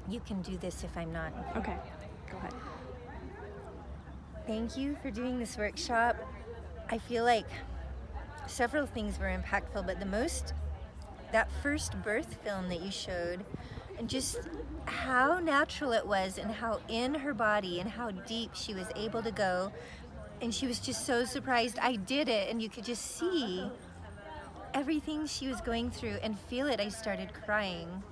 You can do this if I'm not. Okay, go ahead. Thank you for doing this workshop. I feel like several things were impactful, but the most, that first birth film that you showed, and just how natural it was and how in her body and how deep she was able to go. And she was just so surprised I did it, and you could just see everything she was going through and feel it. I started crying.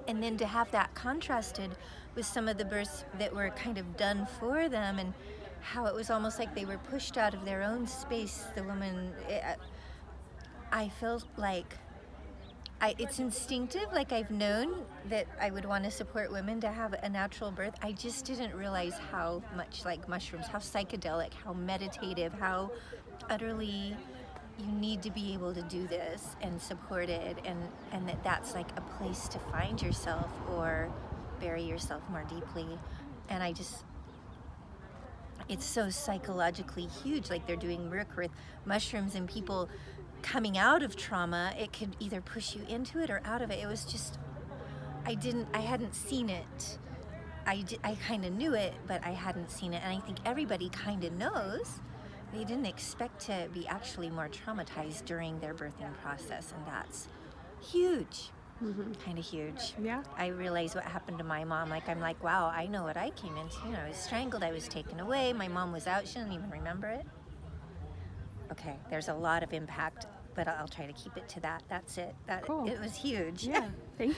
And then to have that contrasted with some of the births that were kind of done for them, and how it was almost like they were pushed out of their own space. The woman, I felt like it's instinctive, like I've known that I would want to support women to have a natural birth. I just didn't realize how much like mushrooms, how psychedelic, how meditative, how utterly you need to be able to do this and support it, and that's like a place to find yourself or bury yourself more deeply. And it's so psychologically huge. Like they're doing work with mushrooms and people coming out of trauma. It could either push you into it or out of it. It was just, I hadn't seen it. I kind of knew it, but I hadn't seen it. And I think everybody kind of knows. They didn't expect to be actually more traumatized during their birthing process, and that's huge. Kind of huge. Yeah. I realized what happened to my mom. Like, I'm like, wow, I know what I came into. You know, I was strangled, I was taken away, my mom was out, she didn't even remember it. Okay, there's a lot of impact, but I'll try to keep it to that. That's it. Cool. It was huge. Yeah, thank you.